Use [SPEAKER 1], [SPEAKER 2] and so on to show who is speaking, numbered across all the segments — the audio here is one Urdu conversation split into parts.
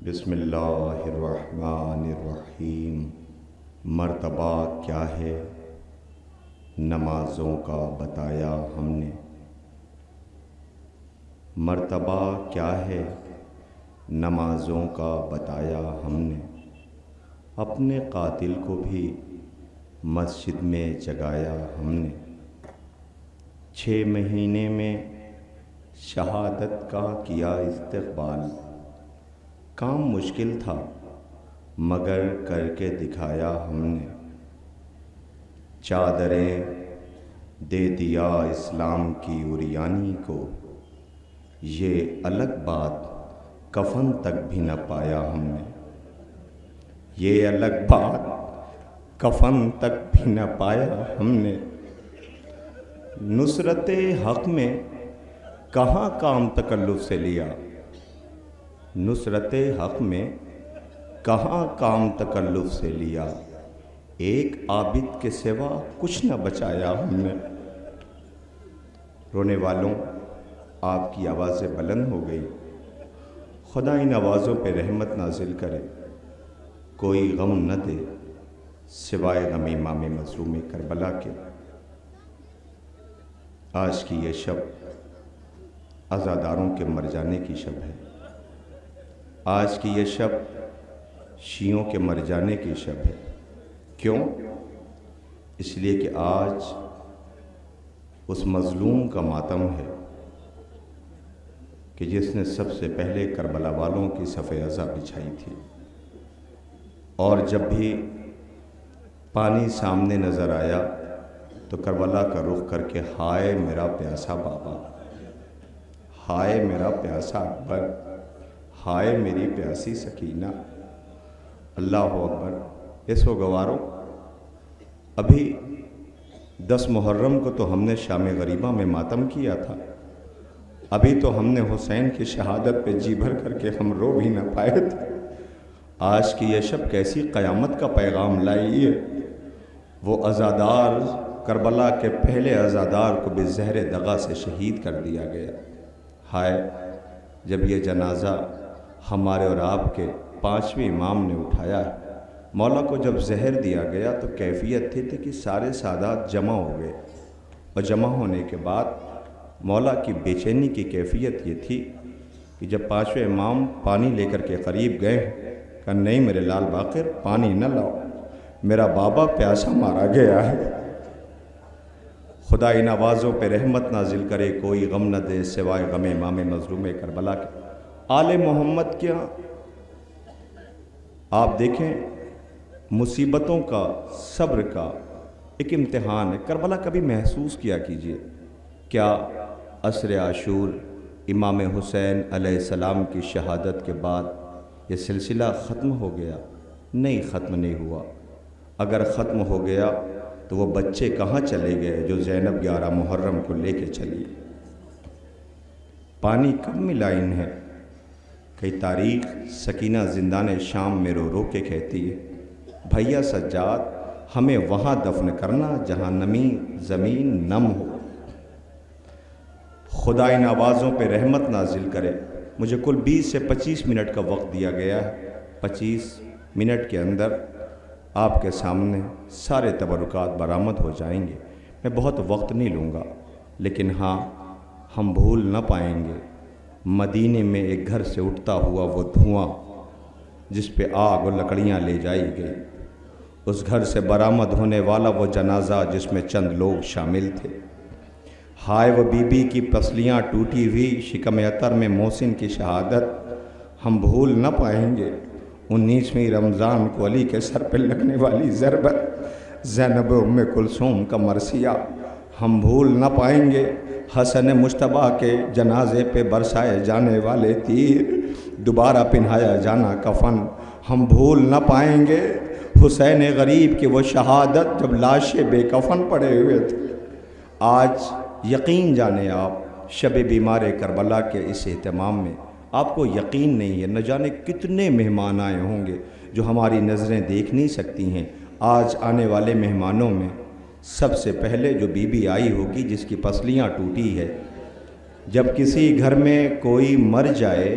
[SPEAKER 1] بسم اللہ الرحمن الرحیم۔ مرتبہ کیا ہے نمازوں کا بتایا ہم نے، مرتبہ کیا ہے نمازوں کا بتایا ہم نے، اپنے قاتل کو بھی مسجد میں جگایا ہم نے، 6 مہینے میں شہادت کا کیا استقبال، کام مشکل تھا مگر کر کے دکھایا ہم نے، چادریں دے دیا اسلام کی عریانی کو، یہ الگ بات کفن تک بھی نہ پایا ہم نے، یہ الگ بات کفن تک بھی نہ پایا ہم نے، نصرت حق میں کہاں کام تکلف سے لیا، نصرت حق میں کہاں کام تکلف سے لیا، ایک عابد کے سوا کچھ نہ بچایا ہم نے۔ رونے والوں، آپ کی آوازیں بلند ہو گئی، خدا ان آوازوں پہ رحمت نازل کرے، کوئی غم نہ دے سوائے غم امام مظلوم کربلا کے۔ آج کی یہ شب عزاداروں کے مر جانے کی شب ہے، آج کی یہ شب شیعوں کے مر جانے کی شب ہے۔ کیوں؟ اس لیے کہ آج اس مظلوم کا ماتم ہے کہ جس نے سب سے پہلے کربلا والوں کی صف عزا بچھائی تھی، اور جب بھی پانی سامنے نظر آیا تو کربلا کا رخ کر کے ہائے میرا پیاسا بابا، ہائے میرا پیاسا اکبر، ہائے میری پیاسی سکینہ، اللہ اکبر۔ اس و گوارو، ابھی 10 محرم کو تو ہم نے شام غریبہ میں ماتم کیا تھا، ابھی تو ہم نے حسین کی شہادت پہ جی بھر کر کے ہم رو بھی نہ پائے تھے۔ آج کی یہ شب کیسی قیامت کا پیغام لائی ہے، وہ عزادار کربلا کے پہلے عزادار کو بزہر دغا سے شہید کر دیا گیا۔ ہائے جب یہ جنازہ ہمارے اور آپ کے 5ویں امام نے اٹھایا ہے، مولا کو جب زہر دیا گیا تو کیفیت تھی کہ سارے سادات جمع ہو گئے، اور جمع ہونے کے بعد مولا کی بے چینی کی کیفیت یہ تھی کہ جب 5ویں امام پانی لے کر کے قریب گئے، کہا نہیں میرے لال باقر پانی نہ لاؤ، میرا بابا پیاسا مارا گیا ہے۔ خدا ان آوازوں پہ رحمت نازل کرے، کوئی غم نہ دے سوائے غم امام مظلوم کربلا کے۔ آل محمد کیا آپ دیکھیں، مصیبتوں کا، صبر کا ایک امتحان ہے۔ کربلا کبھی محسوس کیا کیجئے، کیا عصر عاشور امام حسین علیہ السلام کی شہادت کے بعد یہ سلسلہ ختم ہو گیا؟ نہیں، ختم نہیں ہوا۔ اگر ختم ہو گیا تو وہ بچے کہاں چلے گئے جو زینب 11 محرم کو لے کے چلی؟ پانی کب ملا انہیں؟ کئی تاریخ سکینہ زندان شام میں رو رو کے کہتی ہے، بھیا سجاد ہمیں وہاں دفن کرنا جہاں نمی زمین نم ہو۔ خدا ان آوازوں پہ رحمت نازل کرے۔ مجھے کل 20 سے 25 منٹ کا وقت دیا گیا ہے، 25 منٹ کے اندر آپ کے سامنے سارے تبرکات برآمد ہو جائیں گے۔ میں بہت وقت نہیں لوں گا، لیکن ہاں ہم بھول نہ پائیں گے مدینے میں ایک گھر سے اٹھتا ہوا وہ دھواں جس پہ آگ اور لکڑیاں لے جائی گئی، اس گھر سے برآمد ہونے والا وہ جنازہ جس میں چند لوگ شامل تھے۔ ہائے وہ بی بی کی پسلیاں ٹوٹی ہوئی شکم عطر میں محسن کی شہادت، ہم بھول نہ پائیں گے 19ویں رمضان کو علی کے سر پہ لگنے والی ضربت، زینب ام کلثوم کا مرثیہ، ہم بھول نہ پائیں گے حسن مجتبیٰ کے جنازے پہ برسائے جانے والے تیر، دوبارہ پہنایا جانا کفن، ہم بھول نہ پائیں گے حسین غریب کی وہ شہادت جب لاشیں بے کفن پڑے ہوئے تھے۔ آج یقین جانے آپ شب بیمار کربلا کے اس اہتمام میں آپ کو یقین نہیں ہے، نہ جانے کتنے مہمان آئے ہوں گے جو ہماری نظریں دیکھ نہیں سکتی ہیں۔ آج آنے والے مہمانوں میں سب سے پہلے جو بی بی آئی ہوگی جس کی پسلیاں ٹوٹی ہے، جب کسی گھر میں کوئی مر جائے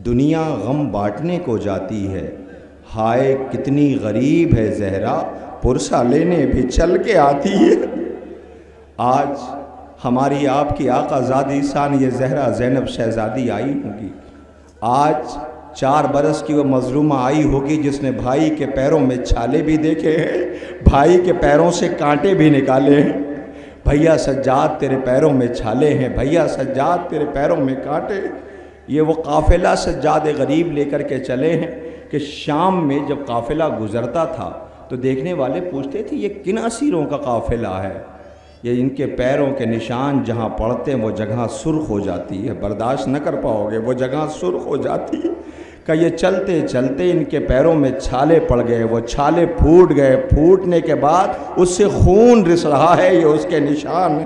[SPEAKER 1] دنیا غم بانٹنے کو جاتی ہے، ہائے کتنی غریب ہے زہرا، پرسہ لینے بھی چل کے آتی ہے۔ آج ہماری آپ کی آقا زادی ثانیہ زہرا زینب شہزادی آئی ہوگی، آج 4 برس کی وہ مظلومہ آئی ہوگی جس نے بھائی کے پیروں میں چھالے بھی دیکھے ہیں، بھائی کے پیروں سے کانٹے بھی نکالے ہیں۔ بھیا سجاد تیرے پیروں میں چھالے ہیں، بھیا سجاد تیرے پیروں میں کانٹے۔ یہ وہ قافلہ سجاد غریب لے کر کے چلے ہیں کہ شام میں جب قافلہ گزرتا تھا تو دیکھنے والے پوچھتے تھے یہ کن اسیروں کا قافلہ ہے؟ یہ ان کے پیروں کے نشان جہاں پڑتے ہیں وہ جگہ سرخ ہو جاتی ہے، برداشت نہ کر پاؤ گے، وہ جگہ سرخ ہو جاتی ہے کہ یہ چلتے چلتے ان کے پیروں میں چھالے پڑ گئے، وہ چھالے پھوٹ گئے، پھوٹنے کے بعد اس سے خون رس رہا ہے، یہ اس کے نشان ہے۔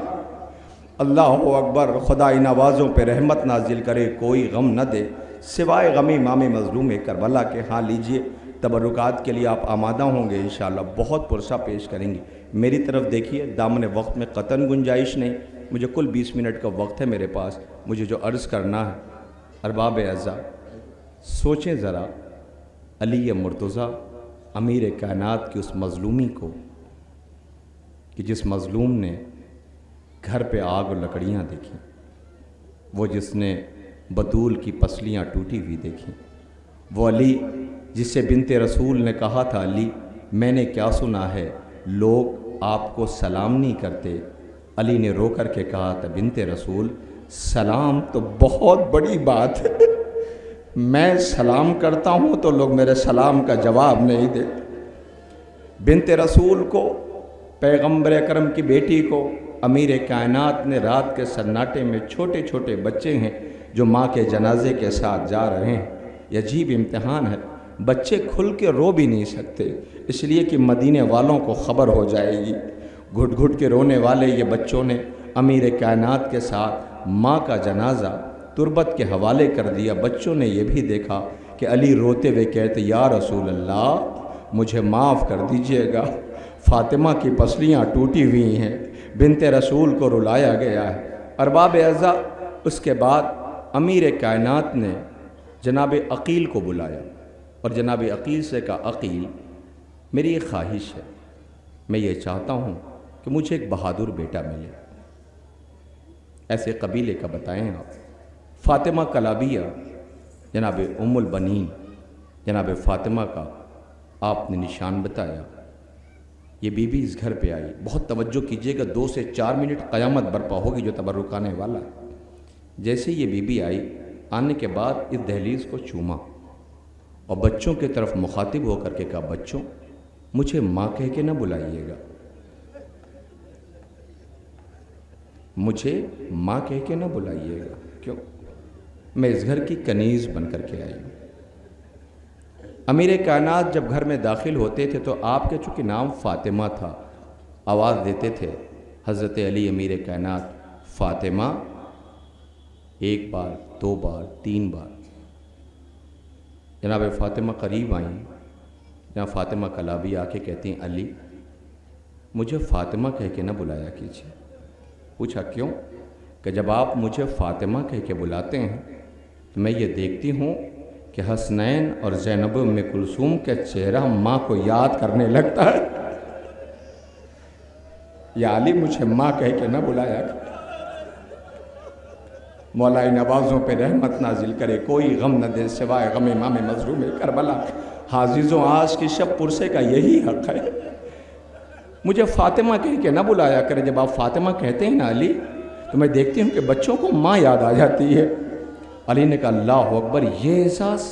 [SPEAKER 1] اللہ اکبر، خدا ان آوازوں پہ رحمت نازل کرے، کوئی غم نہ دے سوائے غم امام مظلوم کربلا کے۔ ہاں لیجئے، تبرکات کے لیے آپ آمادہ ہوں گے انشاءاللہ، بہت پرسہ پیش کریں گے۔ میری طرف دیکھیے، دامن وقت میں قطعاً گنجائش نہیں، مجھے کل 20 منٹ کا وقت ہے میرے پاس، مجھے جو عرض کرنا ہے۔ ارباب اعزاء، سوچیں ذرا علی مرتضیٰ امیر کائنات کی اس مظلومی کو کہ جس مظلوم نے گھر پہ آگ اور لکڑیاں دیکھیں، وہ جس نے بطول کی پسلیاں ٹوٹی ہوئی دیکھیں، وہ علی جس سے بنت رسول نے کہا تھا علی میں نے کیا سنا ہے لوگ آپ کو سلام نہیں کرتے، علی نے رو کر کے کہا تھا بنت رسول سلام تو بہت بڑی بات ہے، میں سلام کرتا ہوں تو لوگ میرے سلام کا جواب نہیں دیتے۔ بنت رسول کو، پیغمبر اکرم کی بیٹی کو امیر کائنات نے رات کے سناٹے میں، چھوٹے چھوٹے بچے ہیں جو ماں کے جنازے کے ساتھ جا رہے ہیں، یہ عجیب امتحان ہے، بچے کھل کے رو بھی نہیں سکتے اس لیے کہ مدینے والوں کو خبر ہو جائے گی، گھٹ گھٹ کے رونے والے یہ بچوں نے امیر کائنات کے ساتھ ماں کا جنازہ تربت کے حوالے کر دیا۔ بچوں نے یہ بھی دیکھا کہ علی روتے ہوئے کہتے یا رسول اللہ مجھے معاف کر دیجئے گا، فاطمہ کی پسلیاں ٹوٹی ہوئی ہیں، بنت رسول کو رلایا گیا ہے۔ ارباب اعزاء، اس کے بعد امیر کائنات نے جناب عقیل کو بلایا اور جناب عقیل سے کہا عقیل میری ایک خواہش ہے، میں یہ چاہتا ہوں کہ مجھے ایک بہادر بیٹا ملے، ایسے قبیلے کا بتائیں آپ۔ فاطمہ کلابیہ جناب ام البنین جناب فاطمہ کا آپ نے نشان بتایا۔ یہ بی بی اس گھر پہ آئی، بہت توجہ کیجئے گا، 2 سے 4 منٹ قیامت برپا ہوگی جو تبرک آنے والا ہے۔ جیسے یہ بی بی آئی، آنے کے بعد اس دہلیز کو چوما اور بچوں کی طرف مخاطب ہو کر کے کہا بچوں مجھے ماں کہہ کے نہ بلائیے گا، مجھے ماں کہہ کے نہ بلائیے گا، کیوں؟ میں اس گھر کی کنیز بن کر کے آئی ہوں۔ امیر کائنات جب گھر میں داخل ہوتے تھے تو آپ کے چونکہ نام فاطمہ تھا، آواز دیتے تھے حضرت علی امیر کائنات فاطمہ، 1 بار 2 بار 3 بار۔ جناب فاطمہ قریب آئیں، جناب فاطمہ کلابی آ کے کہتی ہیں علی مجھے فاطمہ کہہ کے نہ بلایا کیجیے۔ پوچھا کیوں؟ کہ جب آپ مجھے فاطمہ کہہ کے بلاتے ہیں تو میں یہ دیکھتی ہوں کہ حسنین اور زینب ام کلثوم کا چہرہ ماں کو یاد کرنے لگتا ہے، یا علی مجھے ماں کہہ کے نہ بلایا کہ مولا ان آوازوں پہ رحمت نازل کرے، کوئی غم نہ دے سوائے غم امام مظلوم کربلا۔ عزیزوں آج کی شب پرسے کا یہی حق ہے، مجھے فاطمہ کہہ کے نہ بلایا کرے۔ جب آپ فاطمہ کہتے ہیں نا علی تو میں دیکھتی ہوں کہ بچوں کو ماں یاد آ جاتی ہے۔ علی نے کہا اللہ اکبر، یہ احساس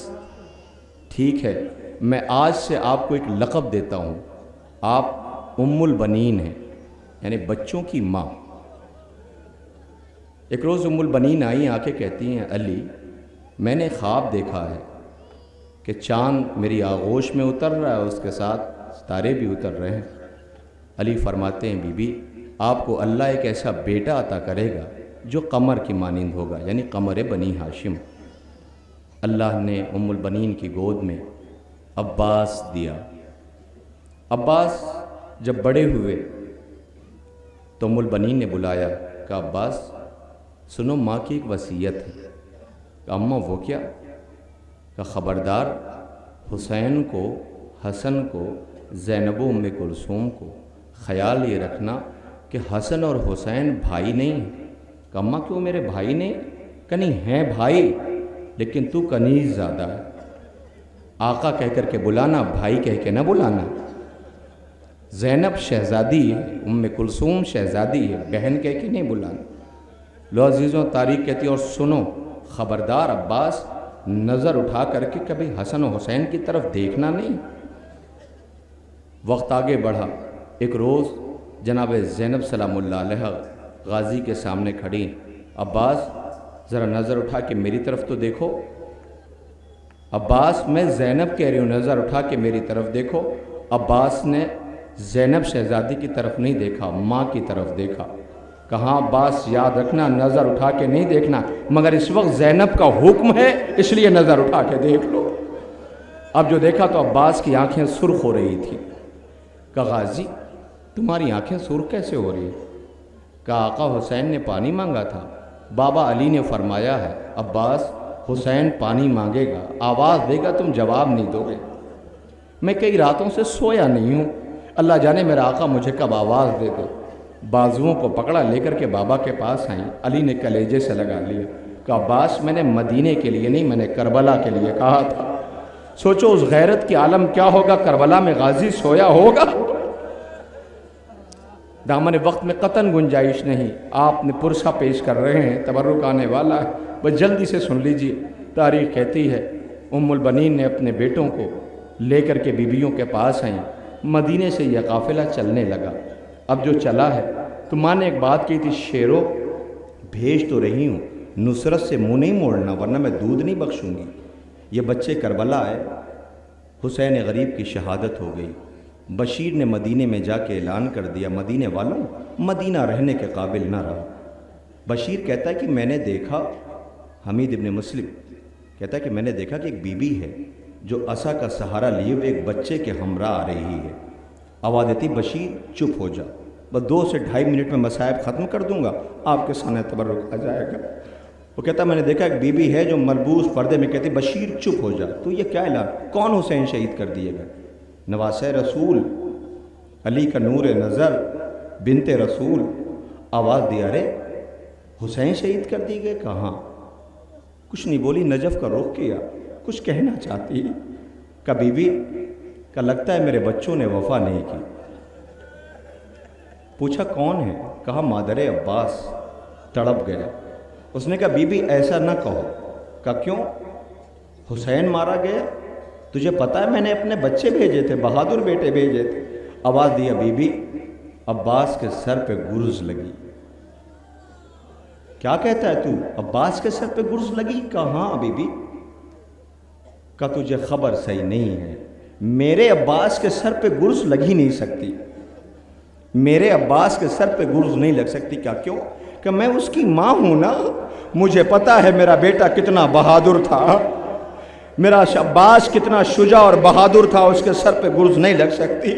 [SPEAKER 1] ٹھیک ہے، میں آج سے آپ کو ایک لقب دیتا ہوں، آپ ام البنین ہیں، یعنی بچوں کی ماں۔ ایک روز ام البنین آئی، آ کے کہتی ہیں علی میں نے خواب دیکھا ہے کہ چاند میری آغوش میں اتر رہا ہے، اس کے ساتھ ستارے بھی اتر رہے ہیں۔ علی فرماتے ہیں بی بی آپ کو اللہ ایک ایسا بیٹا عطا کرے گا جو قمر کی مانند ہوگا، یعنی قمر بنی ہاشم۔ اللہ نے ام البنین کی گود میں عباس دیا۔ عباس جب بڑے ہوئے تو ام البنین نے بلایا، کہا عباس سنو ماں کی ایک وصیت ہے۔ کہا اماں وہ کیا؟
[SPEAKER 2] کہ خبردار حسین کو، حسن کو، زینب و ام کلثوم کو خیال یہ رکھنا کہ حسن اور حسین بھائی نہیں ہیں۔ کہ اماں کیوں میرے بھائی نہیں؟ کہ نہیں ہیں بھائی، لیکن تو کنیز زیادہ ہے۔ آقا کہہ کر کے بلانا، بھائی کہہ کے نہ بلانا۔ زینب شہزادی ہے، ام کلثوم شہزادی ہے، بہن کہہ کے نہیں بلانا۔ لو عزیزوں، تاریخ کہتی ہے اور سنو، خبردار عباس نظر اٹھا کر کے کبھی حسن و حسین کی طرف دیکھنا نہیں۔ وقت آگے بڑھا، ایک روز جناب زینب سلام اللہ علیہ غازی کے سامنے کھڑی، عباس ذرا نظر اٹھا کے میری طرف تو دیکھو۔ عباس میں زینب کہہ رہی ہوں نظر اٹھا کے میری طرف دیکھو۔ عباس نے زینب شہزادی کی طرف نہیں دیکھا، ماں کی طرف دیکھا۔ کہاں عباس یاد رکھنا نظر اٹھا کے نہیں دیکھنا، مگر اس وقت زینب کا حکم ہے اس لیے نظر اٹھا کے دیکھ لو۔ اب جو دیکھا تو عباس کی آنکھیں سرخ ہو رہی تھی۔ کہا غازی تمہاری آنکھیں سرخ کیسے ہو رہی؟ کہا آقا حسین نے پانی مانگا تھا، بابا علی نے فرمایا ہے عباس حسین پانی مانگے گا، آواز دے گا، تم جواب نہیں دو گے۔ میں کئی راتوں سے سویا نہیں ہوں، اللہ جانے میرا آقا مجھے کب آواز دے دے۔ بازوؤں کو پکڑا، لے کر کے بابا کے پاس آئیں، علی نے کلیجے سے لگا لیا۔ کہا عباس میں نے مدینے کے لیے نہیں، میں نے کربلا کے لیے کہا تھا۔ سوچو اس غیرت کی عالم کیا ہوگا، کربلا میں غازی سویا ہوگا۔ دامن وقت میں قطن گنجائش نہیں، آپ نے پرسہ پیش کر رہے ہیں، تبرک آنے والا ہے، بس جلدی سے سن لیجئے۔ تاریخ کہتی ہے ام البنین نے اپنے بیٹوں کو لے کر کے بیویوں کے پاس آئیں، مدینے سے یہ قافلہ چلنے لگا۔ اب جو چلا ہے تو ماں نے ایک بات کی تھی، شیرو بھیج تو رہی ہوں، نصرت سے منہ نہیں موڑنا ورنہ میں دودھ نہیں بخشوں گی۔ یہ بچے کربلا آئے، حسین غریب کی شہادت ہو گئی، بشیر نے مدینے میں جا کے اعلان کر دیا مدینے والوں مدینہ رہنے کے قابل نہ رہا۔ بشیر کہتا ہے کہ میں نے دیکھا، حمید ابن مسلم کہتا ہے کہ میں نے دیکھا کہ ایک بی بی ہے جو عصا کا سہارا لیے ہوئے ایک بچے کے ہمراہ آ رہی ہے۔ آواز دیتی بشیر چپ ہو جا، بس 2 سے 2.5 منٹ میں مصائب ختم کر دوں گا، آپ کے سامنے تبرک آ جائے گا۔ وہ کہتا میں نے دیکھا ایک بی بی ہے جو ملبوس پردے میں کہتی بشیر چپ ہو جا۔ تو یہ کیا اعلان؟ کون حسین شہید کر دیے گئے؟ نواسہ رسول، علی کا نور نظر، بنت رسول۔ آواز دیا رے حسین شہید کر دی گئے؟ کہاں؟ کچھ نہیں بولی، نجف کا رخ کیا، کچھ کہنا چاہتی کہ بی بی کا لگتا ہے میرے بچوں نے وفا نہیں کی۔ پوچھا کون ہے؟ کہا مادر عباس۔ تڑپ گیا۔ اس نے کہا بی بی ایسا نہ کہو۔ کہا کیوں؟ حسین مارا گیا، تجھے پتہ ہے میں نے اپنے بچے بھیجے تھے، بہادر بیٹے بھیجے تھے۔ آواز دیا بی بی عباس کے سر پہ گرز لگی۔ کیا کہتا ہے تو؟ عباس کے سر پہ گرز لگی؟ کہاں بی بی؟ کہا تجھے خبر صحیح نہیں ہے، میرے عباس کے سر پہ گرز لگ ہی نہیں سکتی، میرے عباس کے سر پہ گرز نہیں لگ سکتی۔ کیا کیوں؟ کہ میں اس کی ماں ہوں نا، مجھے پتا ہے میرا بیٹا کتنا بہادر تھا، میرا عباس کتنا شجاع اور بہادر تھا، اس کے سر پہ گرز نہیں لگ سکتی۔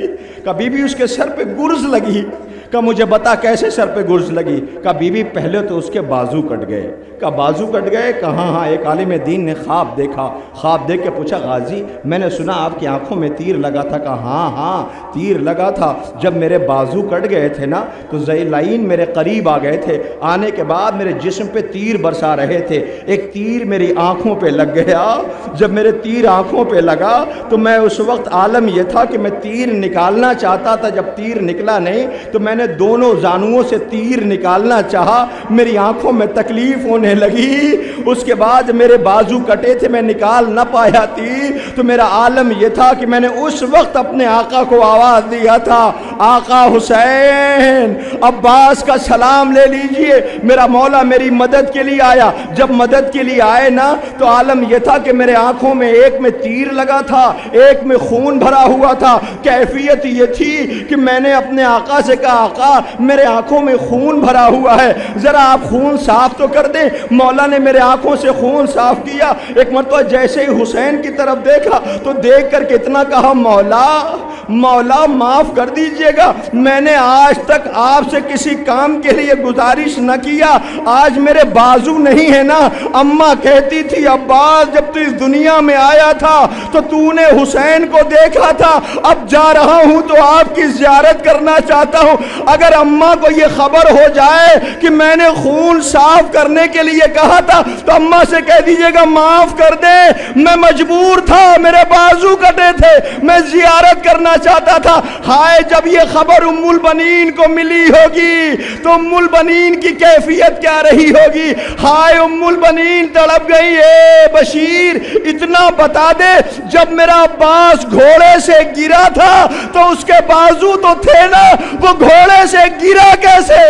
[SPEAKER 2] کہ بی بی اس کے سر پہ گرز لگی۔ کہ مجھے بتا کیسے سر پہ گرز لگی؟ کہ بی بی پہلے تو اس کے بازو کٹ گئے۔ کہ بازو کٹ گئے؟ کہاں؟ ہاں ایک عالم دین نے خواب دیکھا، خواب دیکھ کے پوچھا غازی میں نے سنا آپ کی آنکھوں میں تیر لگا تھا۔ کہا ہاں تیر لگا تھا، جب میرے بازو کٹ گئے تھے نا تو ذیلین میرے قریب آ گئے تھے، آنے کے بعد میرے جسم پہ تیر برسا رہے تھے، ایک تیر میری آنکھوں پہ لگ گیا، جب میرے تیر آنکھوں پہ لگا تو میں اس وقت عالم یہ تھا کہ میں تیر نکالنا چاہتا تھا، جب تیر نکلا نہیں تو میں نے دونوں زانوؤں سے تیر نکالنا چاہا، میری آنکھوں میں تکلیف ہونے لگی، اس کے بعد میرے بازو کٹے تھے میں نکال نہ پایا تھی، تو میرا عالم یہ تھا کہ میں نے اس وقت اپنے آقا کو آواز دیا تھا آقا حسین عباس کا سلام لے لیجئے، میرا مولا میری مدد کے لیے آیا۔ جب مدد کے لیے آئے نا تو عالم یہ تھا کہ میرے آنکھوں میں ایک میں تیر لگا تھا، ایک میں خون بھرا ہوا تھا۔ کیفیت یہ تھی کہ میں نے اپنے آقا سے کہا آقا میرے آنکھوں میں خون بھرا ہوا ہے، ذرا آپ خون صاف تو کر دیں۔ مولا نے میرے آنکھوں سے خون صاف کیا، ایک مرتبہ جیسے ہی حسین کی طرف دیکھا تو دیکھ کر کے اتنا کہا مولا مولا معاف کر دیجئے گا، میں نے آج تک آپ سے کسی کام کے لیے گزارش نہ کیا، آج میرے بازو نہیں ہے نا۔ اماں کہتی تھی عباس جب تو اس دنیا میں آیا تھا تو تو نے حسین کو دیکھا تھا، اب جا رہا ہوں تو آپ کی زیارت کرنا چاہتا ہوں۔ اگر اماں کو یہ خبر ہو جائے کہ میں نے خون صاف کرنے کے لیے کہا تھا تو اماں سے کہہ دیجئے گا معاف کر دے، میں مجبور تھا، میرے بازو کٹے تھے، میں زیارت کرنا چاہتا تھا۔ ہائے جب یہ خبر ام البنین کو ملی ہوگی تو ام البنین کی کیفیت کیا رہی ہوگی؟ ہائے ام البنین تڑپ گئی، اے بشیر اتنا بتا دے جب میرا عباس گھوڑے سے گرا تھا تو اس کے بازو تو تھے نا، وہ گھوڑے سے گرا کیسے؟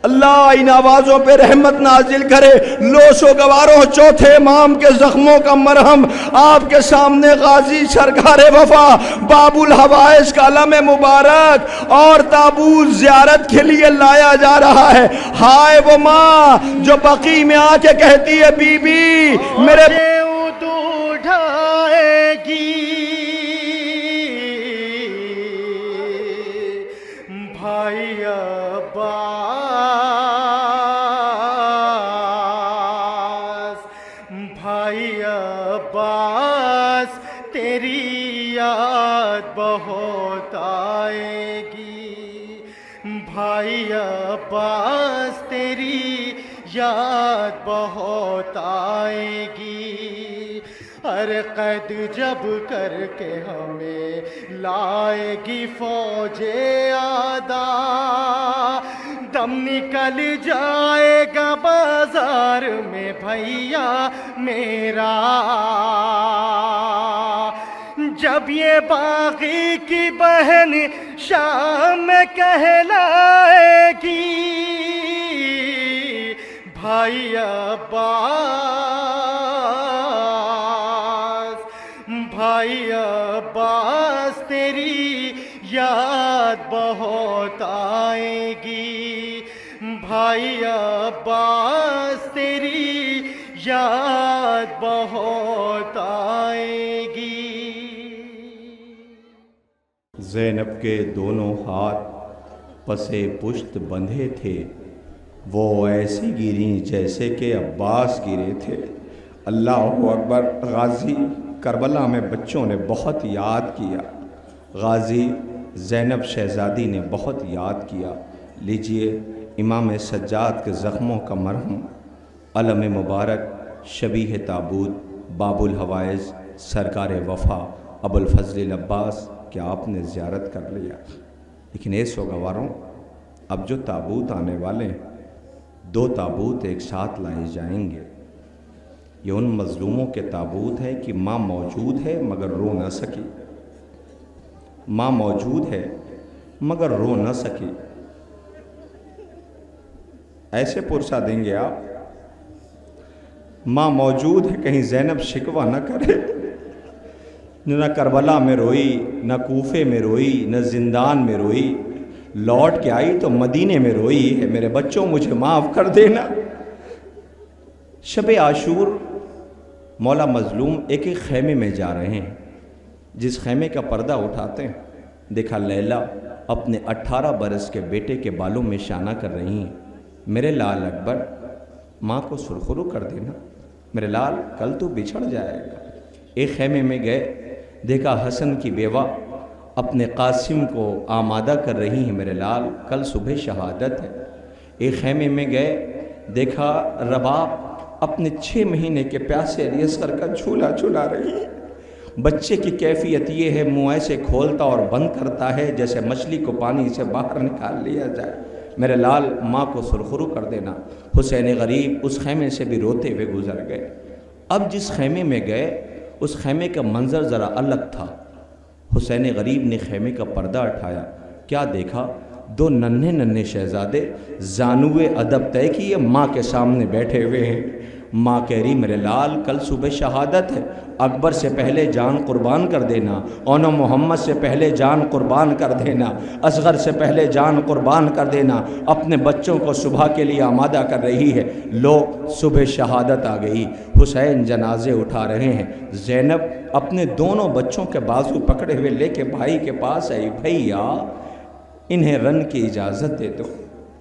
[SPEAKER 2] اللہ ان آوازوں پہ رحمت نازل کرے۔ لوشو گواروں چوتھے امام کے زخموں کا مرہم آپ کے سامنے غازی سرکار وفا باب الحوائز کا علم مبارک اور تابوت زیارت کے لیے لایا جا رہا ہے۔ ہائے وہ ماں جو بقی میں آ کے کہتی ہے بی بی میرے اٹھائے گی بھائی عباس، بھائی عباس تیری یاد بہت آئے گی، بھائی عباس تیری یاد بہت آئے گی، ہر قید جب کر کے ہمیں لائے گی فوج آدھا، دم نکل جائے گا بازار میں بھیا میرا، جب یہ باغی کی بہن شام میں کہلائے گی بھائی عباس، بھائی عباس تیری یاد بہت آئے گی، بھائی عباس تیری یاد بہت آئے گی۔
[SPEAKER 1] زینب کے دونوں ہاتھ پسے پشت بندھے تھے، وہ ایسی گریں جیسے کہ عباس گرے تھے۔ اللہ اکبر۔ غازی کربلا میں بچوں نے بہت یاد کیا، غازی زینب شہزادی نے بہت یاد کیا۔ لیجئے امام سجاد کے زخموں کا مرہم علم مبارک شبیہ تابوت باب الحوائز سرکار وفا ابو الفضل العباس کہ آپ نے زیارت کر لیا۔ لیکن اے سوگواروں، اب جو تابوت آنے والے ہیں، 2 تابوت ایک ساتھ لائے جائیں گے۔ یہ ان مظلوموں کے تابوت ہیں کہ ماں موجود ہے مگر رو نہ سکی، ماں موجود ہے مگر رو نہ سکی۔ ایسے پرسہ دیں گے آپ، ماں موجود ہے کہیں زینب شکوہ نہ کرے، نہ کربلا میں روئی، نہ کوفے میں روئی، نہ زندان میں روئی، لوٹ کے آئی تو مدینے میں روئی ہے، میرے بچوں مجھے معاف کر دینا۔ شب عاشور مولا مظلوم ایک ایک خیمے میں جا رہے ہیں، جس خیمے کا پردہ اٹھاتے ہیں دیکھا لیلا اپنے 18 برس کے بیٹے کے بالوں میں شانہ کر رہی ہیں۔ میرے لال اکبر ماں کو سرخرو کر دینا، میرے لال کل تو بچھڑ جائے گا۔ ایک خیمے میں گئے، دیکھا حسن کی بیوہ اپنے قاسم کو آمادہ کر رہی ہیں، میرے لال کل صبح شہادت ہے۔ ایک خیمے میں گئے، دیکھا رباب اپنے 6 مہینے کے پیاسے علی اصغر کا جھولا جھولا رہی ہے۔ بچے کی کیفیت یہ ہے، منہ ایسے کھولتا اور بند کرتا ہے جیسے مچھلی کو پانی سے باہر نکال لیا جائے۔ میرے لال ماں کو سرخرو کر دینا۔ حسین غریب اس خیمے سے بھی روتے ہوئے گزر گئے۔ اب جس خیمے میں گئے اس خیمے کا منظر ذرا الگ تھا۔ حسین غریب نے خیمے کا پردہ اٹھایا، کیا دیکھا؟ 2 ننھے ننھے شہزادے زانوے ادب طے کیے ماں کے سامنے بیٹھے ہوئے ہیں۔
[SPEAKER 2] ماں کہہ رہی میرے لال کل صبح شہادت ہے، اکبر سے پہلے جان قربان کر دینا، اونو محمد سے پہلے جان قربان کر دینا، اصغر سے پہلے جان قربان کر دینا، اپنے بچوں کو صبح کے لیے آمادہ کر رہی ہے۔ لو صبح شہادت آ گئی، حسین جنازے اٹھا رہے ہیں، زینب اپنے دونوں بچوں کے بازو پکڑے ہوئے لے کے بھائی کے پاس آئی، بھیا انہیں رن کی اجازت دے دو،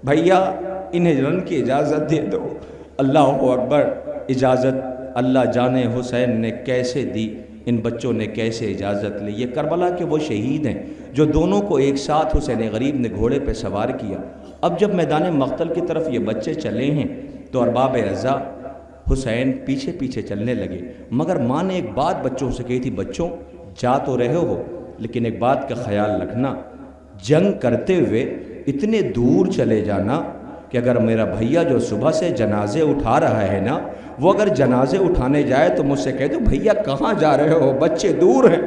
[SPEAKER 2] بھیا انہیں رن کی اجازت دے دو۔ اللہ اکبر، اجازت اللہ جانے حسین نے کیسے دی، ان بچوں نے کیسے اجازت لی۔ یہ کربلا کے وہ شہید ہیں جو دونوں کو ایک ساتھ حسین غریب نے گھوڑے پہ سوار کیا۔ اب جب میدان مقتل کی طرف یہ بچے چلے ہیں تو ارباب رضا حسین پیچھے پیچھے چلنے لگے، مگر ماں نے ایک بات بچوں سے کہی تھی، بچوں جا تو رہے ہو لیکن ایک بات کا خیال رکھنا، جنگ کرتے ہوئے اتنے دور چلے جانا کہ اگر میرا بھیا جو صبح سے جنازے اٹھا رہا ہے نا، وہ اگر جنازے اٹھانے جائے تو مجھ سے کہہ دو بھیا کہاں جا رہے ہو، بچے دور ہیں۔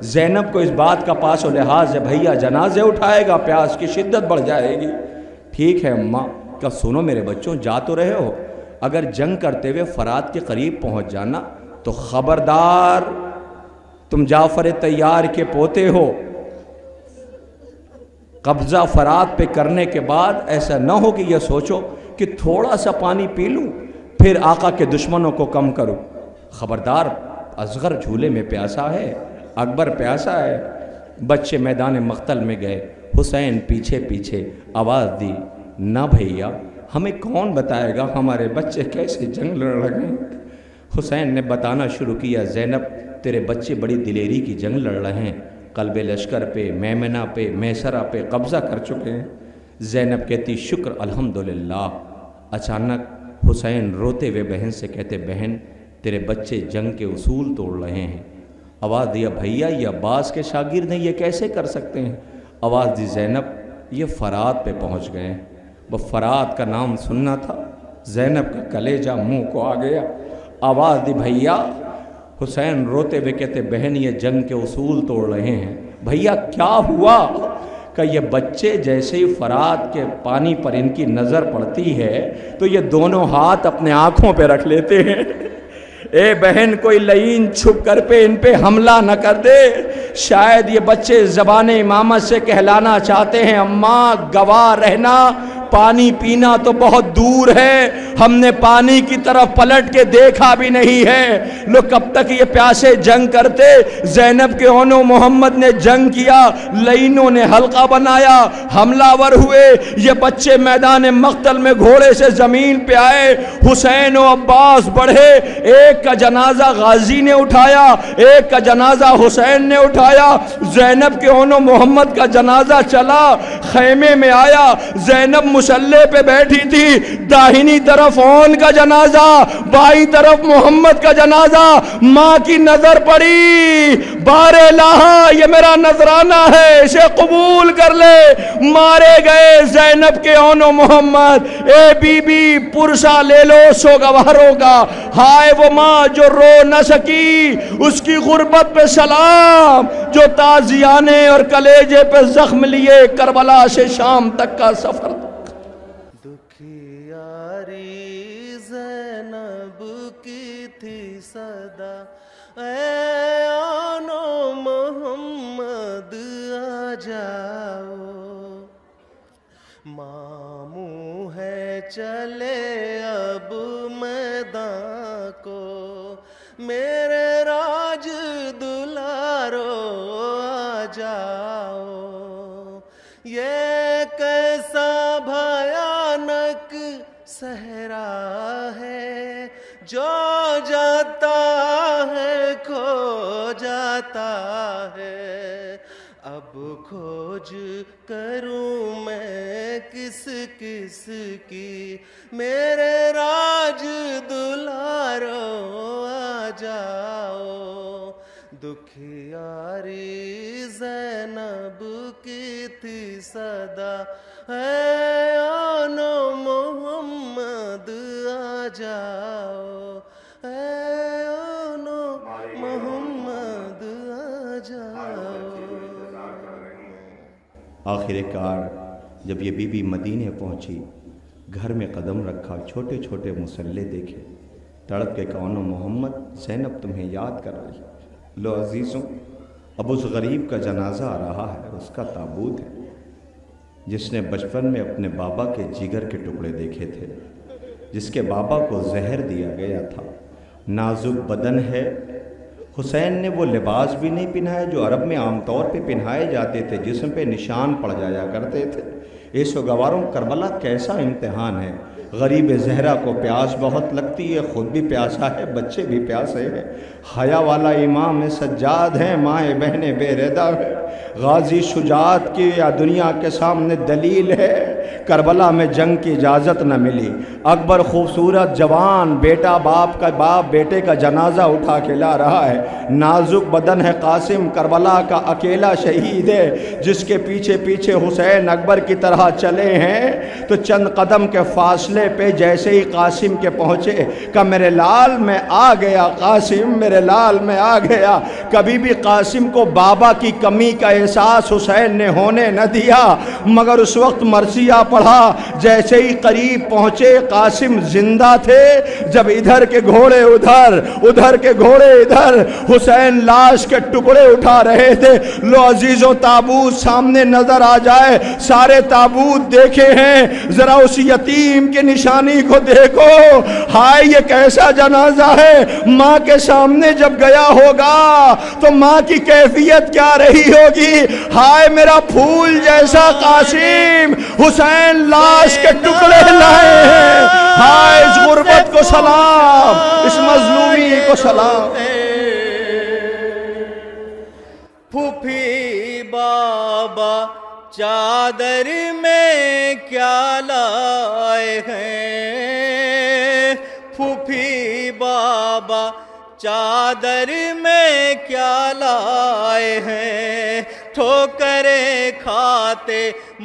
[SPEAKER 2] زینب کو اس بات کا پاس و لحاظ ہے، بھیا جنازے اٹھائے گا پیاس کی شدت بڑھ جائے گی۔ ٹھیک ہے اماں، کہ سنو میرے بچوں جا تو رہے ہو، اگر جنگ کرتے ہوئے فرات کے قریب پہنچ جانا تو خبردار، تم جعفر طیار کے پوتے ہو، قبضہ فرات پہ کرنے کے بعد ایسا نہ ہو کہ یہ سوچو کہ تھوڑا سا پانی پی لوں پھر آقا کے دشمنوں کو کم کروں۔ خبردار، اصغر جھولے میں پیاسا ہے، اکبر پیاسا ہے۔ بچے میدان مقتل میں گئے، حسین پیچھے پیچھے آواز دی، نہ بھیا ہمیں کون بتائے گا ہمارے بچے کیسے جنگ لڑ رہے ہیں۔ حسین نے بتانا شروع کیا، زینب تیرے بچے بڑی دلیری کی جنگ لڑ رہے ہیں، قلب لشکر پہ، میمنہ پہ، میسرہ پہ قبضہ کر چکے ہیں۔ زینب کہتی شکر الحمدللہ۔ اچانک حسین روتے ہوئے بہن سے کہتے، بہن تیرے بچے جنگ کے اصول توڑ رہے ہیں۔ آواز دیا، بھیا یہ عباس کے شاگرد ہیں، یہ کیسے کر سکتے ہیں؟ آواز دی زینب یہ فرات پہ پہنچ گئے ہیں۔ وہ فرات کا نام سننا تھا، زینب کا کلیجہ منہ کو آ گیا۔ آواز دی، بھیا حسین روتے ہوئے کہتے، بہن یہ جنگ کے اصول توڑ رہے ہیں۔ بھیا کیا ہوا؟ کہ یہ بچے جیسے ہی فرات کے پانی پر ان کی نظر پڑتی ہے تو یہ دونوں ہاتھ اپنے آنکھوں پہ رکھ لیتے ہیں۔ اے بہن کوئی لعین چھپ کر پہ ان پہ حملہ نہ کر دے۔ شاید یہ بچے زبان امامت سے کہلانا چاہتے ہیں، اماں گواہ رہنا، پانی پینا تو بہت دور ہے، ہم نے پانی کی طرف پلٹ کے دیکھا بھی نہیں ہے۔ لوگ کب تک یہ پیاسے جنگ کرتے؟ زینب کے اونو محمد نے جنگ کیا، لعینوں نے حلقہ بنایا، حملہ ور ہوئے۔ یہ بچے میدان مقتل میں گھوڑے سے زمین پہ آئے، حسین و عباس بڑھے، ایک کا جنازہ غازی نے اٹھایا، ایک کا جنازہ حسین نے اٹھایا۔ زینب کے اونو محمد کا جنازہ چلا، خیمے میں آیا، زینب مسلح پہ بیٹھی تھی، داہنی طرف اون کا جنازہ، بائیں طرف محمد کا جنازہ۔ ماں کی نظر پڑی، بار الہ یہ میرا نذرانہ ہے، اسے قبول کر لے۔ مارے گئے زینب کے اونو محمد۔ اے بی بی پرسا لے لو سوگواروں کا، ہائے وہ ماں جو رو نہ سکی، اس کی غربت پہ سلام، جو تازیانے اور کلیجے پہ زخم لیے کربلا سے شام تک کا سفر۔
[SPEAKER 3] دکھیاری زینب کی تھی صدا، اے آنو محمد آ جاؤ، ماموں ہے چلے اب میدان کو، میرے راج دلارو آ جاؤ۔ یہ کیسا بھیانک صحرا ہے، جو جاتا ہے کھو جاتا ہے، اب کھوج کروں میں کس کس کی، میرے راج دلارو آ جاؤ۔ دکھیاری زینب کی تھی صدا، اے آنو محمد آ جاؤ، اے آنو محمد آ جاؤ۔
[SPEAKER 2] آخر کار جب یہ بی بی مدینے پہنچی، گھر میں قدم رکھا، چھوٹے چھوٹے مصلے دیکھے، تڑپ کے کون محمد، زینب تمہیں یاد کر رہی ہے۔ لو عزیزوں، اب اس غریب کا جنازہ آ رہا ہے، اس کا تابوت ہے جس نے بچپن میں اپنے بابا کے جگر کے ٹکڑے دیکھے تھے، جس کے بابا کو زہر دیا گیا تھا، نازک بدن ہے۔ حسین نے وہ لباس بھی نہیں پہنائے جو عرب میں عام طور پہ پہنائے جاتے تھے، جسم پہ نشان پڑ جایا کرتے تھے۔ عیش و گواروں، کربلا کیسا امتحان ہے۔ غریب زہرا کو پیاس بہت لگتی ہے، خود بھی پیاسا ہے، بچے بھی پیاسے ہیں۔ حیا والا امام سجاد ہیں، مائیں بہنیں بے ردا ہے۔ غازی شجاعت کی یا دنیا کے سامنے دلیل ہے، کربلا میں جنگ کی اجازت نہ ملی۔ اکبر خوبصورت جوان، بیٹا باپ بیٹے کا جنازہ اٹھا کے لا رہا ہے۔ نازک بدن ہے قاسم، کربلا کا اکیلا شہید ہے، جس کے پیچھے پیچھے حسین اکبر کی طرح چلے ہیں تو چند قدم کے فاصلے پہ جیسے ہی قاسم کے پہنچے کہ میرے لال میں آ گیا، قاسم میرے لال میں آ گیا۔ کبھی بھی قاسم کو بابا کی کمی کا احساس حسین نے ہونے نہ دیا، مگر اس وقت مرثیہ پڑھا، جیسے ہی قریب پہنچے قاسم زندہ تھے، جب ادھر کے گھوڑے ادھر، ادھر کے گھوڑے ادھر، حسین لاش کے ٹکڑے اٹھا رہے تھے۔ لو عزیزوں، تابوت سامنے نظر آ جائے، سارے تابوت دیکھے ہیں، ذرا اس یتیم کی نشانی کو دیکھو، ہائے یہ کیسا جنازہ ہے۔ ماں کے سامنے جب گیا ہوگا تو ماں کی کیفیت کیا رہی ہوگی۔ ہائے میرا پھول جیسا قاسم، حسین لاش کے ٹکڑے لائے ہیں۔ ہائے اس غربت کو سلام، اس مظلومی کو سلام۔
[SPEAKER 3] پھوپھی بابا چادر میں کیا لائے ہیں، پھوپھی بابا چادر میں کیا لائے ہیں، ٹھوکریں کھاتے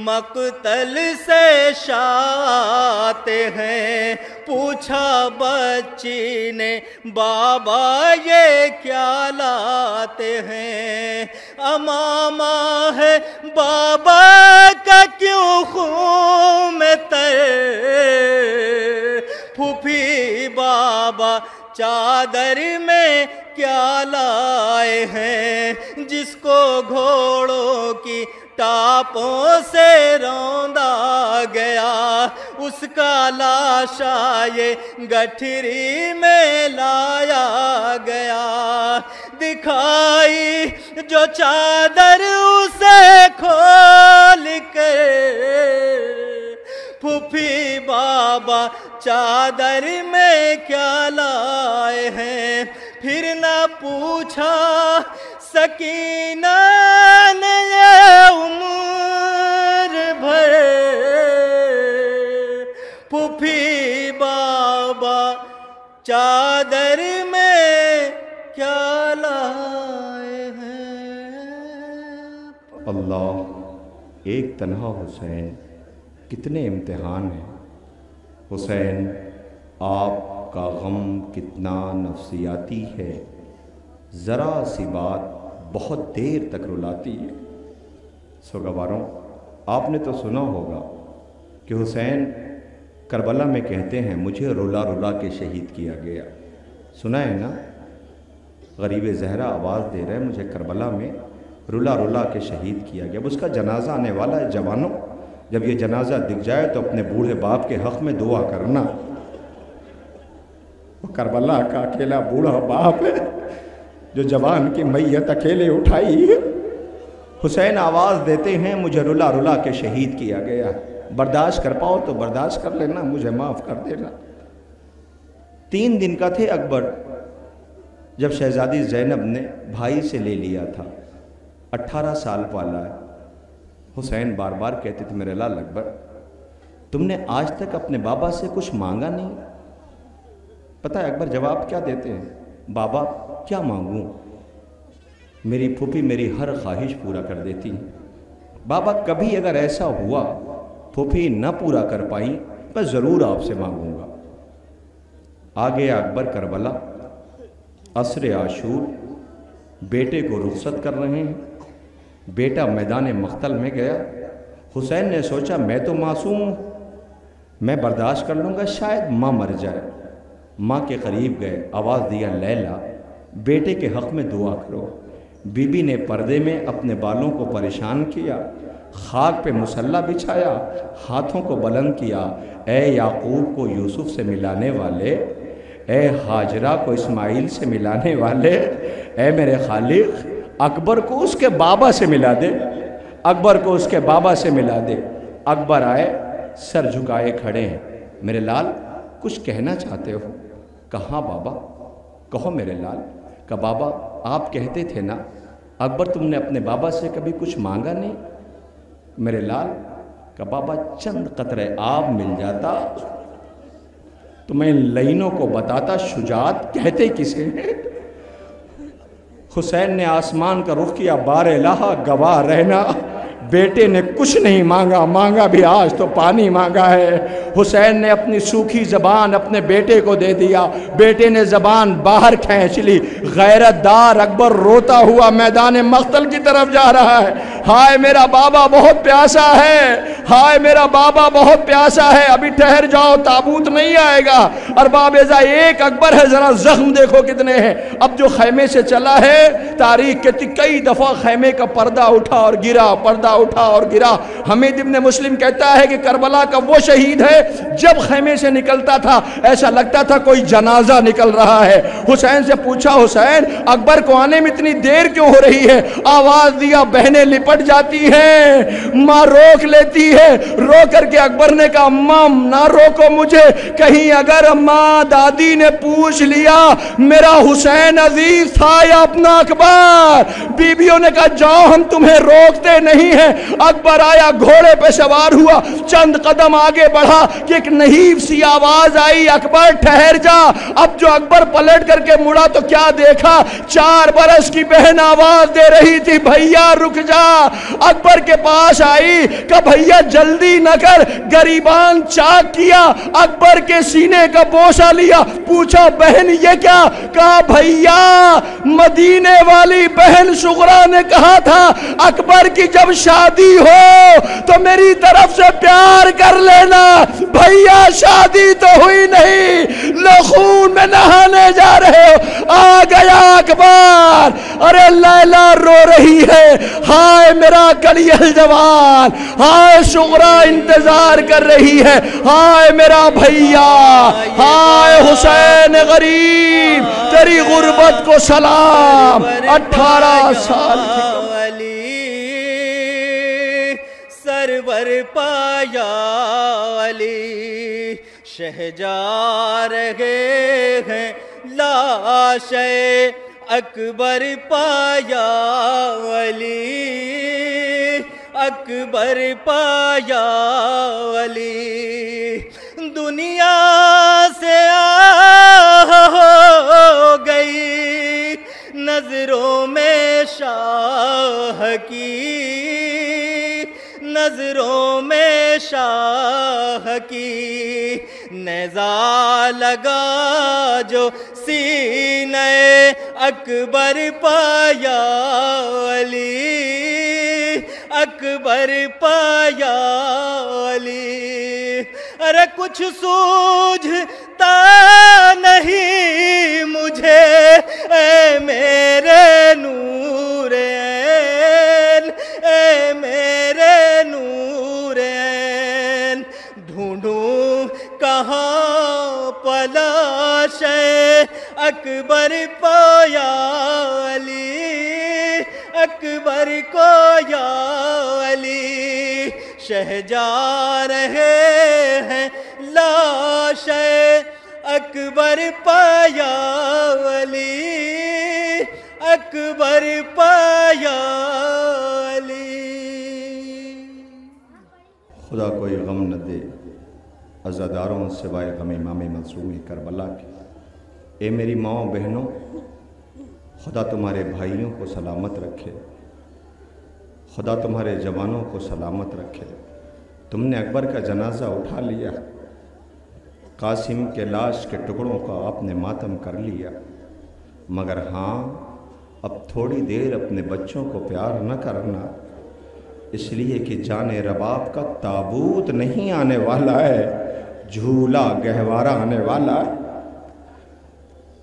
[SPEAKER 3] مقتل سے شاتے ہیں۔ پوچھا بچی نے بابا یہ کیا لاتے ہیں، امامہ ہے بابا کا کیوں خون میں تر، پھوپھی بابا چادر میں کیا لائے ہیں، جس کو گھوڑوں کی ٹاپوں سے روندا گیا، اس کا لاشا یہ گٹھری میں لایا گیا۔ دکھائی جو چادر اسے کھول کر، پھوپھی بابا چادر میں کیا لائے ہیں، پھر نہ پوچھا سکینہ نے یہ عمر بھر، پھوپھی بابا چادر میں کیا لائے ہیں۔
[SPEAKER 2] اللہ، ایک تنہا حسین، کتنے امتحان ہیں۔ حسین، آپ کا غم کتنا نفسیاتی ہے، ذرا سی بات بہت دیر تک رلاتی ہے۔ سوگواروں، آپ نے تو سنا ہوگا کہ حسین کربلا میں کہتے ہیں مجھے رلا رلا کے شہید کیا گیا، سنا ہے نا؟ غریب زہرا آواز دے رہے ہیں مجھے کربلا میں رلا رلا کے شہید کیا گیا۔ اب اس کا جنازہ آنے والا ہے۔ جوانوں، جب یہ جنازہ دکھ جائے تو اپنے بوڑھے باپ کے حق میں دعا کرنا۔ وہ کربلا کا اکیلا بوڑھا باپ ہے جو جوان کی میت اکیلے اٹھائی ہے۔ حسین آواز دیتے ہیں مجھے رلا رلا کے شہید کیا گیا، برداشت کر پاؤ تو برداشت کر لینا، مجھے معاف کر دینا۔ 3 دن کا تھے اکبر جب شہزادی زینب نے بھائی سے لے لیا تھا، 18 سال والا ہے۔ حسین بار بار کہتے تھے میرے لال اکبر، تم نے آج تک اپنے بابا سے کچھ مانگا نہیں؟ پتہ ہے اکبر جواب کیا دیتے ہیں؟ بابا کیا مانگوں، میری پھوپھی میری ہر خواہش پورا کر دیتی ہیں۔ بابا کبھی اگر ایسا ہوا پھوپھی نہ پورا کر پائیں میں ضرور آپ سے مانگوں گا۔ آگے اکبر کربلا، عصر عاشور، بیٹے کو رخصت کر رہے ہیں۔ بیٹا میدان مقتل میں گیا۔ حسین نے سوچا میں تو معصوم ہوں، میں برداشت کر لوں گا، شاید ماں مر جائے۔ ماں کے قریب گئے، آواز دیا لیلا بیٹے کے حق میں دعا کرو۔ بی بی نے پردے میں اپنے بالوں کو پریشان کیا، خاک پہ مصلا بچھایا، ہاتھوں کو بلند کیا، اے یعقوب کو یوسف سے ملانے والے، اے ہاجرہ کو اسماعیل سے ملانے والے، اے میرے خالق اکبر کو اس کے بابا سے ملا دے، اکبر کو اس کے بابا سے ملا دے۔ اکبر آئے، سر جھکائے کھڑے ہیں۔ میرے لال کچھ کہنا چاہتے ہو؟ کہاں بابا، کہو میرے لال۔ کہا بابا آپ کہتے تھے نا اکبر تم نے اپنے بابا سے کبھی کچھ مانگا نہیں؟ میرے لال کہا بابا چند قطرے آب مل جاتا تو میں ان لائنوں کو بتاتا شجاعت کہتے کسے ہیں۔ حسین نے آسمان کا رخ کیا، بار الہ گواہ رہنا بیٹے نے کچھ نہیں مانگا، مانگا بھی آج تو پانی مانگا ہے۔ حسین نے اپنی سوکھی زبان اپنے بیٹے کو دے دیا، بیٹے نے زبان باہر کھینچ لی۔ غیرت دار اکبر روتا ہوا میدان مقتل کی طرف جا رہا ہے۔ ہائے میرا بابا بہت پیاسا ہے، ہائے میرا بابا بہت پیاسا ہے، ابھی ٹھہر جاؤ تابوت نہیں آئے گا۔ ارباب ازا ایک اکبر ہے، ذرا زخم دیکھو کتنے ہیں۔ اب جو خیمے سے چلا ہے تاریخ کے کئی دفعہ خیمے کا پردہ اٹھا اور گرا، پردہ اٹھا اور گرا۔ حمید ابن مسلم کہتا ہے کہ کربلا کا وہ شہید ہے جب خیمے سے نکلتا تھا ایسا لگتا تھا کوئی جنازہ نکل رہا ہے۔ حسین سے پوچھا حسین اکبر کو آنے میں اتنی دیر کیوں ہو رہی ہے؟ آواز دیا بہنیں لپٹ جاتی ہیں، ماں روک لیتی ہے۔ رو کر کے اکبر نے کہا ماں نہ روکو مجھے، کہیں اگر ماں دادی نے پوچھ لیا میرا حسین عزیز تھا یا اپنا اکبر؟ بیویوں نے کہا جاؤ ہم تمہیں روکتے نہیں ہیں۔ اکبر آیا، گھوڑے پہ سوار ہوا، چند قدم آگے بڑھا کہ ایک نحیف سی آواز آئی اکبر ٹھہر جا۔ اب جو اکبر پلٹ کر کے مڑا تو کیا دیکھا؟ 4 برس کی بہن آواز دے رہی تھی بھیا رک جا۔ اکبر کے پاس آئی کہ بھیا جلدی نہ کر، گریبان چاک کیا، اکبر کے سینے کا بوسہ لیا، پوچھا بہن یہ کیا؟ کہا بھیا مدینے والی بہن صغرا نے کہا تھا اکبر کی جب شادی ہو تو میری طرف سے پیار کر لینا۔ بھیا شادی تو ہوئی نہیں، لخون میں نہانے جا رہے ہو۔ آ گیا اکبر، ارے لیلا رو رہی ہے، ہائے میرا کلیل جوان، ہائے صغرا انتظار کر رہی ہے، ہائے میرا بھیا، ہائے حسین غریب تیری غربت کو سلام۔ 18 سال کی
[SPEAKER 3] سرور پایا علی، شہجار رہے ہیں لاش اکبر پایا علی، اکبر پایا علی۔ دنیا سے آہ ہو گئی نظروں میں شاہ کی، نظروں میں شاہ کی۔ نیزہ لگا جو سینے اکبر پایا علی، اکبر پایا علی۔ ارے کچھ سوجھتا نہیں مجھے اے میرے نور عین، اے میرے نور عین۔ ڈھونڈوں کہاں پلاش اکبر پایا علی، اکبر کو یا علی۔ شہجار رہے ہیں لاش اکبر پایا علی، اکبر پایا علی۔
[SPEAKER 1] خدا کوئی غم نہ دے عزاداروں سوائے غم امام معصوم کربلا کے۔ اے میری ماں بہنوں، خدا تمہارے بھائیوں کو سلامت رکھے، خدا تمہارے جوانوں کو سلامت رکھے۔ تم نے اکبر کا جنازہ اٹھا لیا، قاسم کے لاش کے ٹکڑوں کا آپ نے ماتم کر لیا، مگر ہاں اب تھوڑی دیر اپنے بچوں کو پیار نہ کرنا، اس لیے کہ جان رباب کا تابوت نہیں آنے والا ہے، جھولا گہوارہ آنے والا ہے۔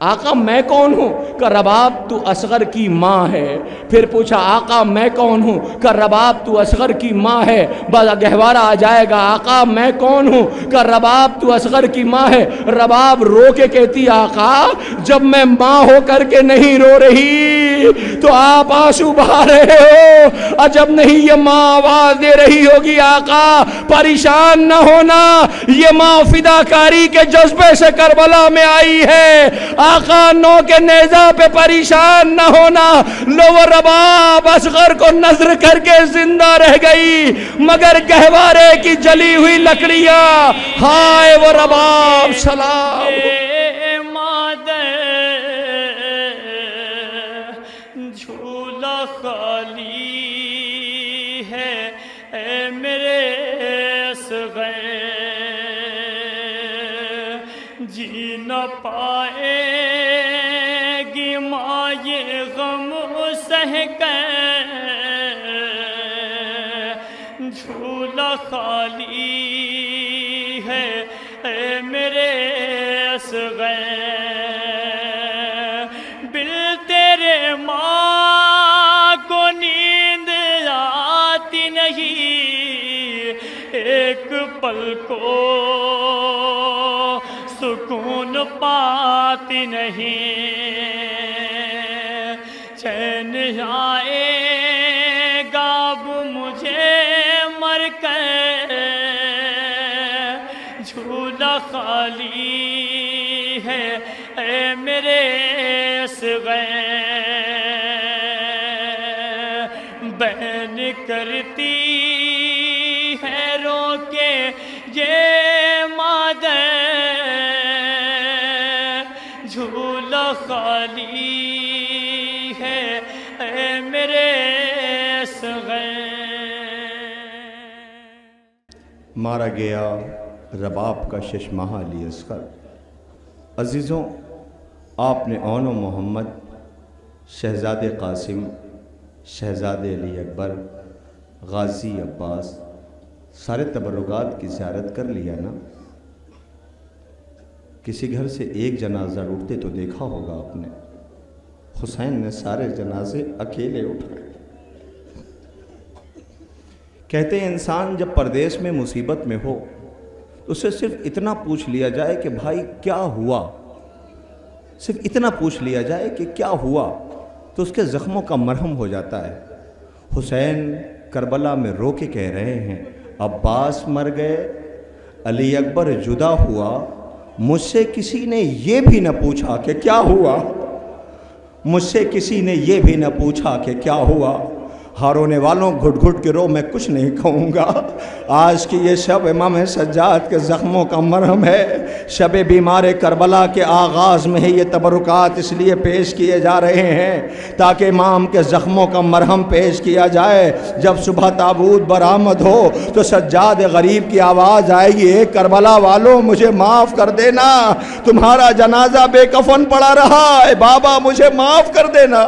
[SPEAKER 2] آقا میں کون ہوں؟ کہ رباب تو اصغر کی ماں ہے۔ پھر پوچھا آقا میں کون ہوں؟ کہ رباب تو اصغر کی ماں ہے۔ بس گہوارہ آ جائے گا، آقا میں کون ہوں؟ کہ رباب تو اصغر کی ماں ہے۔ رباب رو کے کہتی آقا جب میں ماں ہو کر کے نہیں رو رہی تو آپ آنسو بہا رہے ہو، اور جب نہیں یہ ماں آواز دے رہی ہوگی آقا پریشان نہ ہونا، یہ ماں فداکاری کے جذبے سے کربلا میں آئی ہے، آقا نو کے نیزہ پہ پریشان نہ ہونا۔ لو وہ رباب اصغر کو نظر کر کے زندہ رہ گئی، مگر گہوارے کی جلی ہوئی لکڑیاں، ہائے وہ رباب سلام۔
[SPEAKER 3] جھولا خالی ہے اے میرے اصغر، جی نہ پائے گی ماں یہ غم سہ کر، جھولا خالی ہے اے میرے اصغر، بل تیرے ماں کو نیند آتی نہیں، ایک پل کو سکون پاتی نہیں، چین آئے گا اب مجھے مر کر، جھولا خالی ہے اے میرے اصغر، بین کرتی ہے رو کے یہ مادر، جھولا خالی ہے اے میرے اصغر۔
[SPEAKER 1] مارا گیا رباب کا ششماہ علی اصغر۔ عزیزوں، آپ نے اون و محمد، شہزادے قاسم، شہزادے علی اکبر، غازی عباس، سارے تبرکات کی زیارت کر لیا نا؟ کسی گھر سے ایک جنازہ اٹھتے تو دیکھا ہوگا آپ نے، حسین نے سارے جنازے اکیلے اٹھائے۔ کہتے ہیں انسان جب پردیس میں مصیبت میں ہو تو اسے صرف اتنا پوچھ لیا جائے کہ بھائی کیا ہوا، صرف اتنا پوچھ لیا جائے کہ کیا ہوا تو اس کے زخموں کا مرہم ہو جاتا ہے۔ حسین کربلا میں رو کے کہہ رہے ہیں عباس مر گئے، علی اکبر جدا ہوا، مجھ سے کسی نے یہ بھی نہ پوچھا کہ کیا ہوا، مجھ سے کسی نے یہ بھی نہ پوچھا کہ کیا ہوا۔ ہارونے والوں گھٹ گھٹ کے رو، میں کچھ نہیں کہوں گا۔ آج کی یہ شب امام سجاد کے زخموں کا مرہم ہے، شب بیمار کربلا کے آغاز میں ہی یہ تبرکات اس لیے پیش کیے جا رہے ہیں تاکہ امام کے زخموں کا مرہم پیش کیا جائے۔ جب صبح تابوت برآمد ہو تو سجاد غریب کی آواز آئے گی، اے کربلا والوں مجھے معاف کر دینا، تمہارا جنازہ بے کفن پڑا رہا ہے، بابا مجھے معاف کر دینا۔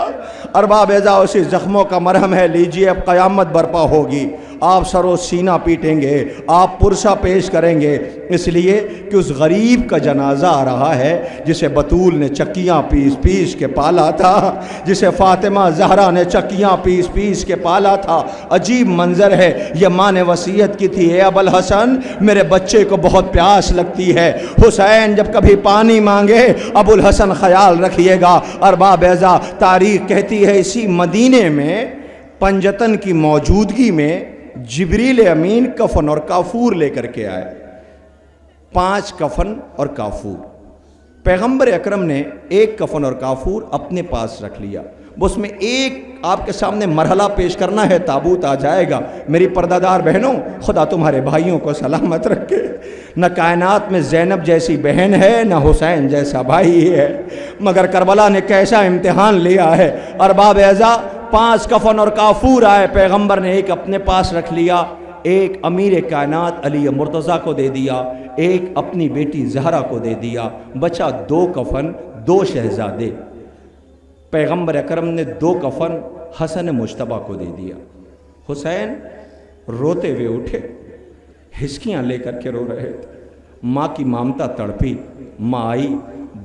[SPEAKER 1] ارباب اعزا اسی زخموں کا مرہم ہے، لیجئے اب قیامت برپا ہوگی، آپ سر و سینہ پیٹیں گے، آپ پرسہ پیش کریں گے، اس لیے کہ اس غریب کا جنازہ آ رہا ہے جسے بطول نے چکیاں پیس پیس کے پالا تھا، جسے فاطمہ زہرا نے چکیاں پیس پیس کے پالا تھا۔ عجیب منظر ہے، یہ ماں نے وصیت کی تھی، اے ابوالحسن میرے بچے کو بہت پیاس لگتی ہے، حسین جب کبھی پانی مانگے ابوالحسن خیال رکھیے گا۔ ارباب اعزا تاریخ کہتی ہے اسی مدینے میں پنجتن کی موجودگی میں جبریل امین کفن اور کافور لے کر کے آئے، 5 کفن اور کافور۔ پیغمبر اکرم نے ایک کفن اور کافور اپنے پاس رکھ لیا، اس میں ایک آپ کے سامنے مرحلہ پیش کرنا ہے، تابوت آ جائے گا۔ میری پردہ دار بہنوں، خدا تمہارے بھائیوں کو سلامت رکھے، نہ کائنات میں زینب جیسی بہن ہے نہ حسین جیسا بھائی ہے، مگر کربلا نے کیسا امتحان لیا ہے۔ ارباب اعزا 5 کفن اور کافور آئے، پیغمبر نے ایک اپنے پاس رکھ لیا، ایک امیر کائنات علی مرتضیٰ کو دے دیا، ایک اپنی بیٹی زہرا کو دے دیا، بچا 2 کفن 2 شہزادے۔ پیغمبر اکرم نے 2 کفن حسن مجتبیٰ کو دے دیا۔ حسین روتے ہوئے اٹھے، ہسکیاں لے کر کے رو رہے تھے، ماں کی مامتا تڑپی، ماں آئی،